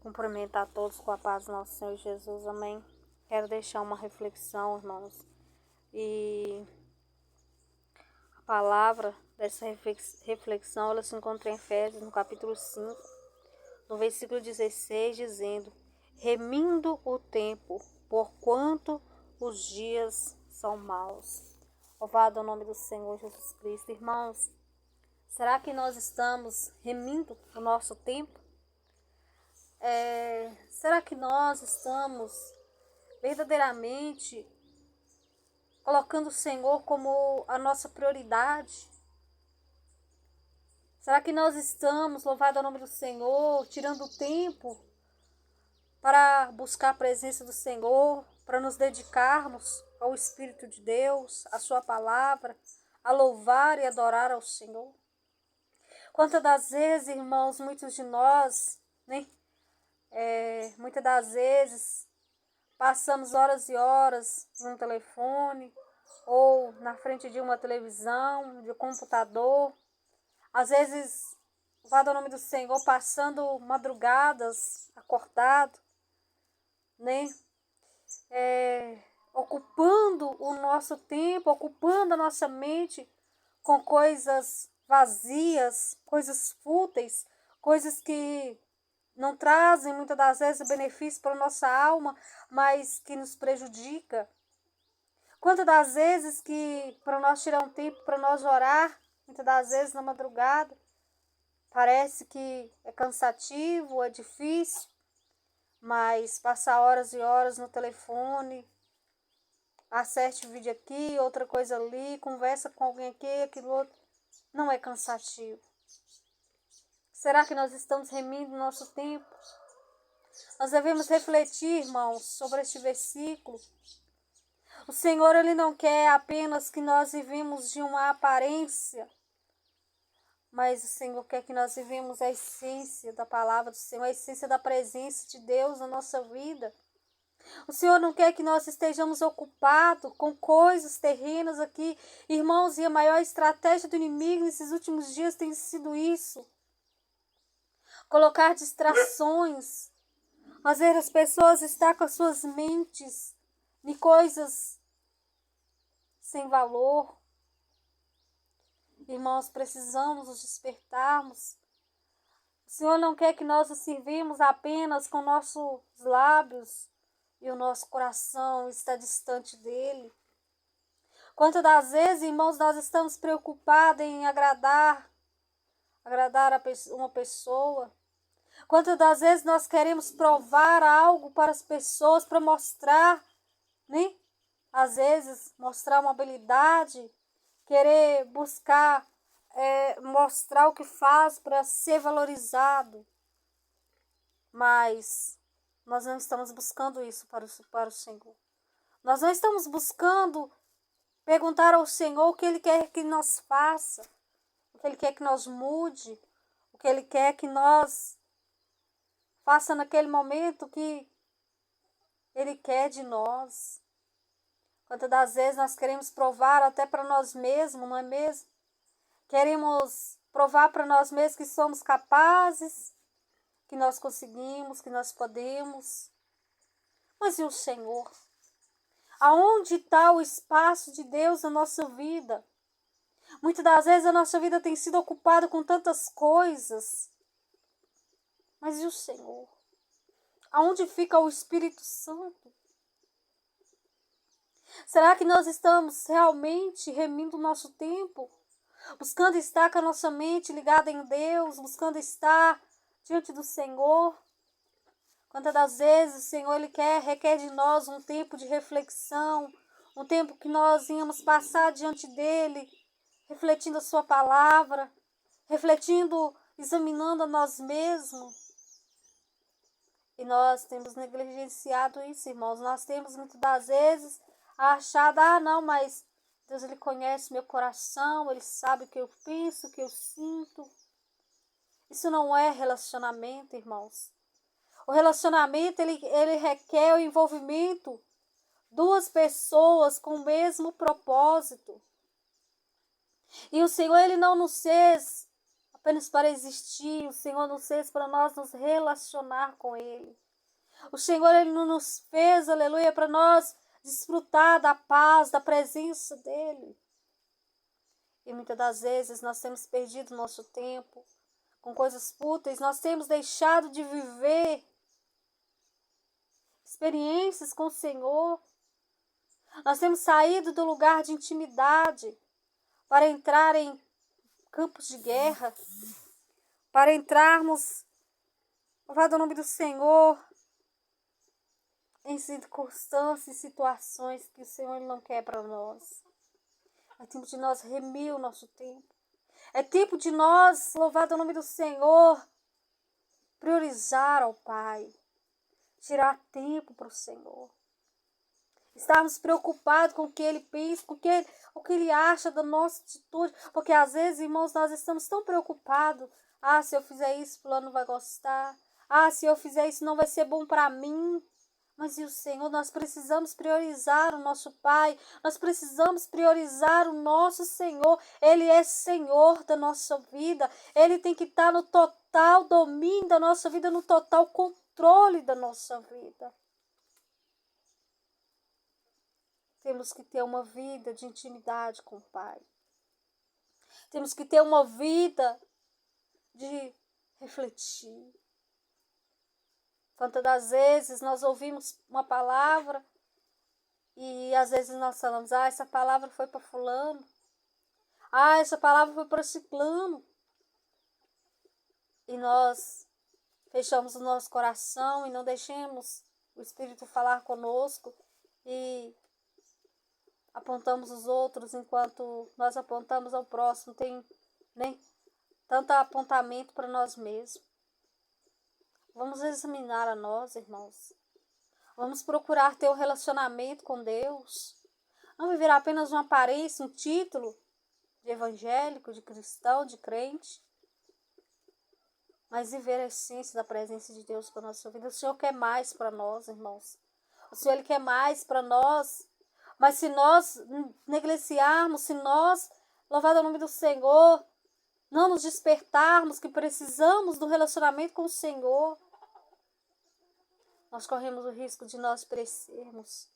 Cumprimentar a todos com a paz do nosso Senhor Jesus, amém. Quero deixar uma reflexão, irmãos. E a palavra dessa reflexão, ela se encontra em Efésios, no capítulo 5, no versículo 16, dizendo: remindo o tempo, porquanto os dias são maus. Louvado é o nome do Senhor Jesus Cristo. Irmãos, será que nós estamos remindo o nosso tempo? Será que nós estamos verdadeiramente colocando o Senhor como a nossa prioridade? Será que nós estamos, louvado ao nome do Senhor, tirando tempo para buscar a presença do Senhor, para nos dedicarmos ao Espírito de Deus, à sua palavra, a louvar e adorar ao Senhor? Quantas das vezes, irmãos, muitos de nós, muitas das vezes passamos horas e horas em um telefone ou na frente de uma televisão, de um computador. Às vezes, louvado ao nome do Senhor, passando madrugadas, acordado, ocupando o nosso tempo, ocupando a nossa mente com coisas vazias, coisas fúteis, coisas que não trazem muitas das vezes benefício para a nossa alma, mas que nos prejudica. Quantas das vezes que para nós tirar um tempo para nós orar, muitas das vezes na madrugada, parece que é cansativo, é difícil, mas passar horas e horas no telefone, acerte o vídeo aqui, outra coisa ali, conversa com alguém aqui, aquilo outro, não é cansativo. Será que nós estamos remindo o nosso tempo? Nós devemos refletir, irmãos, sobre este versículo. O Senhor, Ele não quer apenas que nós vivemos de uma aparência, mas o Senhor quer que nós vivemos a essência da palavra do Senhor, a essência da presença de Deus na nossa vida. O Senhor não quer que nós estejamos ocupados com coisas terrenas aqui. Irmãos, e a maior estratégia do inimigo nesses últimos dias tem sido isso. Colocar distrações, fazer as pessoas estar com as suas mentes em coisas sem valor. Irmãos, precisamos nos despertarmos. O Senhor não quer que nós o servimos apenas com nossos lábios e o nosso coração está distante dele. Quantas das vezes, irmãos, nós estamos preocupados em agradar uma pessoa? Quantas das vezes nós queremos provar algo para as pessoas, para mostrar, Às vezes, mostrar uma habilidade, querer buscar mostrar o que faz para ser valorizado. Mas nós não estamos buscando isso para o Senhor. Nós não estamos buscando perguntar ao Senhor o que Ele quer que nós faça, o que Ele quer que nós mude, o que Ele quer que nós faça naquele momento que Ele quer de nós. Quantas das vezes nós queremos provar até para nós mesmos, não é mesmo? Queremos provar para nós mesmos que somos capazes, que nós conseguimos, que nós podemos. Mas e o Senhor? Aonde está o espaço de Deus na nossa vida? Muitas das vezes a nossa vida tem sido ocupada com tantas coisas. Mas e o Senhor? Aonde fica o Espírito Santo? Será que nós estamos realmente remindo o nosso tempo? Buscando estar com a nossa mente ligada em Deus, buscando estar diante do Senhor? Quantas das vezes o Senhor requer de nós um tempo de reflexão, um tempo que nós íamos passar diante dEle, refletindo a sua palavra, refletindo, examinando a nós mesmos. E nós temos negligenciado isso, irmãos. Nós temos muitas das vezes achado, não, mas Deus, Ele conhece meu coração, Ele sabe o que eu penso, o que eu sinto. Isso não é relacionamento, irmãos. O relacionamento, ele requer o envolvimento duas pessoas com o mesmo propósito. E o Senhor, Ele não nos fez apenas para existir. O Senhor nos fez para nós nos relacionar com Ele. O Senhor, Ele não nos fez, aleluia, para nós desfrutar da paz, da presença dEle. E muitas das vezes nós temos perdido nosso tempo com coisas fúteis, nós temos deixado de viver experiências com o Senhor. Nós temos saído do lugar de intimidade para entrar em campos de guerra, para entrarmos, louvado o nome do Senhor, em circunstâncias e situações que o Senhor Ele não quer para nós. É tempo de nós remir o nosso tempo. É tempo de nós, louvado o nome do Senhor, priorizar ao Pai. Tirar tempo para o Senhor. Estarmos preocupados com o que Ele pensa, com o que Ele acha da nossa atitude. Porque às vezes, irmãos, nós estamos tão preocupados. Ah, se eu fizer isso, fulano não vai gostar. Ah, se eu fizer isso, não vai ser bom para mim. Mas e o Senhor? Nós precisamos priorizar o nosso Pai. Nós precisamos priorizar o nosso Senhor. Ele é Senhor da nossa vida. Ele tem que estar no total domínio da nossa vida, no total controle da nossa vida. Temos que ter uma vida de intimidade com o Pai. Temos que ter uma vida de refletir. Quantas das vezes nós ouvimos uma palavra e às vezes nós falamos, ah, essa palavra foi para fulano. Ah, essa palavra foi para ciclano. E nós fechamos o nosso coração e não deixemos o Espírito falar conosco e apontamos os outros enquanto nós apontamos ao próximo. Tem nem tanto apontamento para nós mesmos. Vamos examinar a nós, irmãos. Vamos procurar ter um relacionamento com Deus. Não viver apenas uma aparência, um título de evangélico, de cristão, de crente. Mas viver a essência da presença de Deus para a nossa vida. O Senhor quer mais para nós, irmãos. O Senhor Ele quer mais para nós. Mas se nós negligenciarmos, se nós, louvado o nome do Senhor, não nos despertarmos que precisamos do relacionamento com o Senhor, nós corremos o risco de nós perecermos.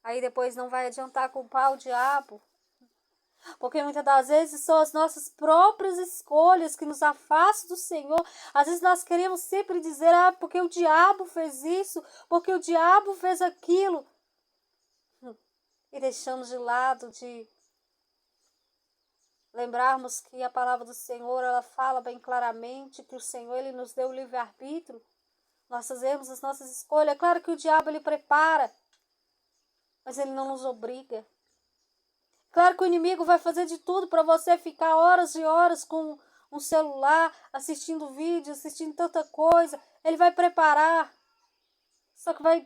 Aí depois não vai adiantar culpar o diabo. Porque muitas das vezes são as nossas próprias escolhas que nos afastam do Senhor. Às vezes nós queremos sempre dizer, ah, porque o diabo fez isso, porque o diabo fez aquilo. E deixamos de lado de lembrarmos que a palavra do Senhor, ela fala bem claramente que o Senhor, Ele nos deu o livre-arbítrio. Nós fazemos as nossas escolhas. É claro que o diabo, ele prepara, mas ele não nos obriga. Claro que o inimigo vai fazer de tudo para você ficar horas e horas com um celular, assistindo vídeo, assistindo tanta coisa. Ele vai preparar. Só que vai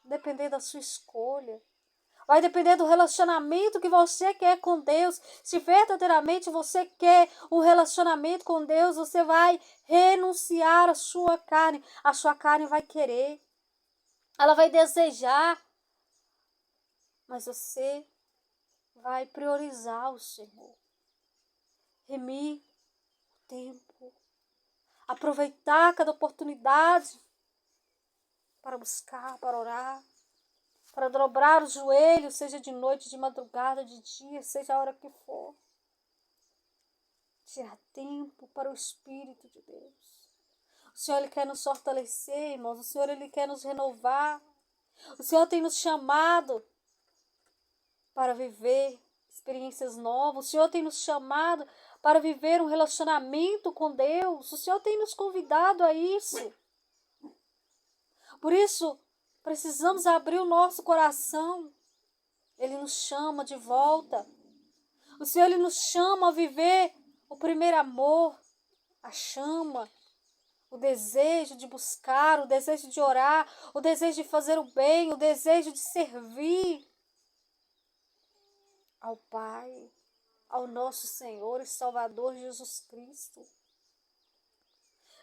depender da sua escolha. Vai depender do relacionamento que você quer com Deus. Se verdadeiramente você quer um relacionamento com Deus, você vai renunciar à sua carne. A sua carne vai querer. Ela vai desejar. Mas você vai priorizar o Senhor. Remir o tempo. Aproveitar cada oportunidade para buscar, para orar. Para dobrar os joelhos, seja de noite, de madrugada, de dia, seja a hora que for. Tirar tempo para o Espírito de Deus. O Senhor, Ele quer nos fortalecer, irmãos. O Senhor, Ele quer nos renovar. O Senhor tem nos chamado para viver experiências novas. O Senhor tem nos chamado para viver um relacionamento com Deus. O Senhor tem nos convidado a isso. Por isso, precisamos abrir o nosso coração. Ele nos chama de volta. O Senhor, Ele nos chama a viver o primeiro amor, a chama, o desejo de buscar, o desejo de orar, o desejo de fazer o bem, o desejo de servir ao Pai, ao nosso Senhor e Salvador Jesus Cristo.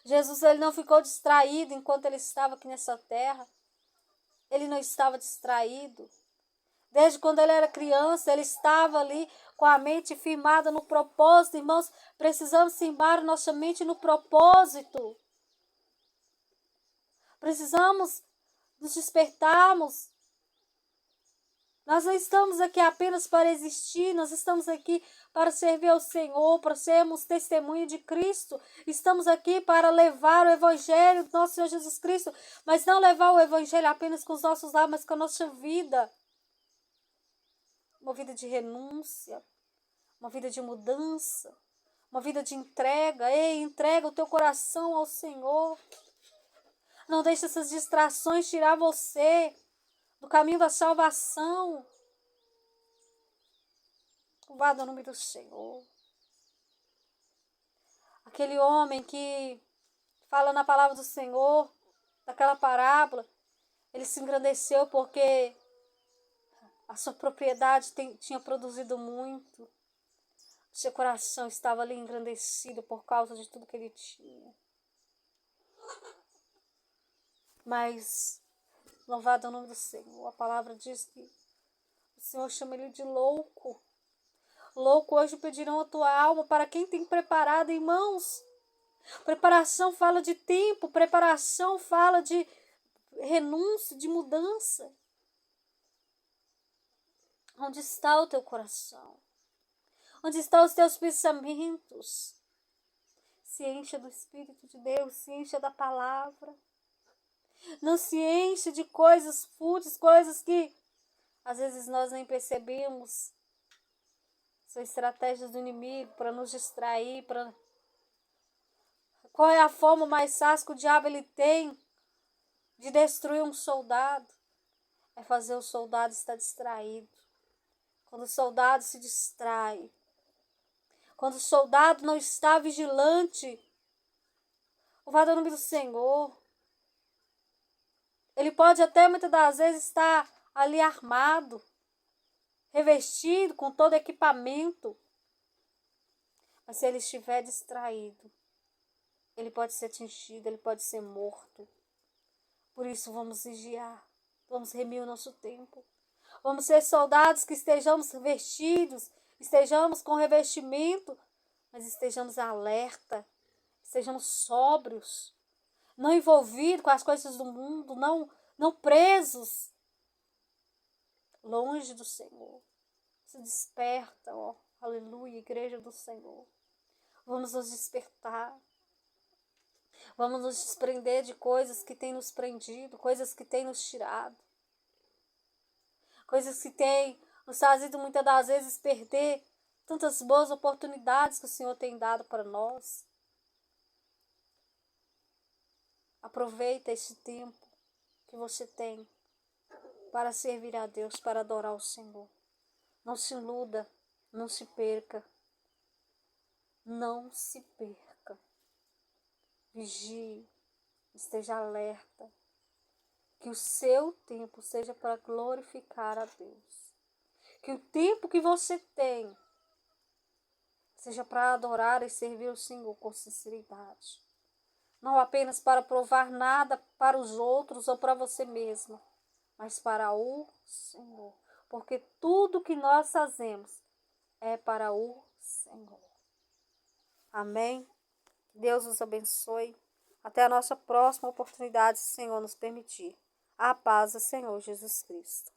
Jesus, Ele não ficou distraído enquanto Ele estava aqui nessa terra. Ele não estava distraído. Desde quando Ele era criança, Ele estava ali com a mente firmada no propósito, irmãos. Precisamos firmar nossa mente no propósito. Precisamos nos despertarmos. Nós não estamos aqui apenas para existir, nós estamos aqui para servir ao Senhor, para sermos testemunho de Cristo. Estamos aqui para levar o Evangelho do nosso Senhor Jesus Cristo, mas não levar o Evangelho apenas com os nossos lábios, mas com a nossa vida. Uma vida de renúncia, uma vida de mudança, uma vida de entrega. Ei, entrega o teu coração ao Senhor. Não deixe essas distrações tirar você do caminho da salvação. Louvado o nome do Senhor. Aquele homem que fala na palavra do Senhor, daquela parábola, ele se engrandeceu porque a sua propriedade tinha produzido muito. Seu coração estava ali engrandecido por causa de tudo que ele tinha. Mas, louvado é o nome do Senhor. A palavra diz que o Senhor chama ele de louco. Louco, hoje pedirão a tua alma para quem tem preparado, irmãos. Preparação fala de tempo, preparação fala de renúncia, de mudança. Onde está o teu coração? Onde estão os teus pensamentos? Se encha do Espírito de Deus, se encha da palavra. Não se enche de coisas fúteis, coisas que às vezes nós nem percebemos. São estratégias do inimigo para nos distrair. Qual é a forma mais fácil que o diabo ele tem de destruir um soldado? É fazer o soldado estar distraído. Quando o soldado se distrai, quando o soldado não está vigilante, louvado é o nome do Senhor. Ele pode até muitas das vezes estar ali armado, revestido com todo equipamento. Mas se ele estiver distraído, ele pode ser atingido, ele pode ser morto. Por isso vamos vigiar, vamos remir o nosso tempo. Vamos ser soldados que estejamos vestidos, estejamos com revestimento, mas estejamos alerta, estejamos sóbrios, não envolvidos com as coisas do mundo, não presos, longe do Senhor. Se desperta, ó, aleluia, igreja do Senhor. Vamos nos despertar. Vamos nos desprender de coisas que têm nos prendido, coisas que têm nos tirado. Coisas que têm nos fazido muitas das vezes perder tantas boas oportunidades que o Senhor tem dado para nós. Aproveita esse tempo que você tem para servir a Deus, para adorar o Senhor. Não se iluda, não se perca. Não se perca. Vigie, esteja alerta. Que o seu tempo seja para glorificar a Deus. Que o tempo que você tem seja para adorar e servir o Senhor com sinceridade. Não apenas para provar nada para os outros ou para você mesma, mas para o Senhor. Porque tudo que nós fazemos é para o Senhor. Amém? Deus os abençoe. Até a nossa próxima oportunidade, se o Senhor nos permitir. A paz do Senhor Jesus Cristo.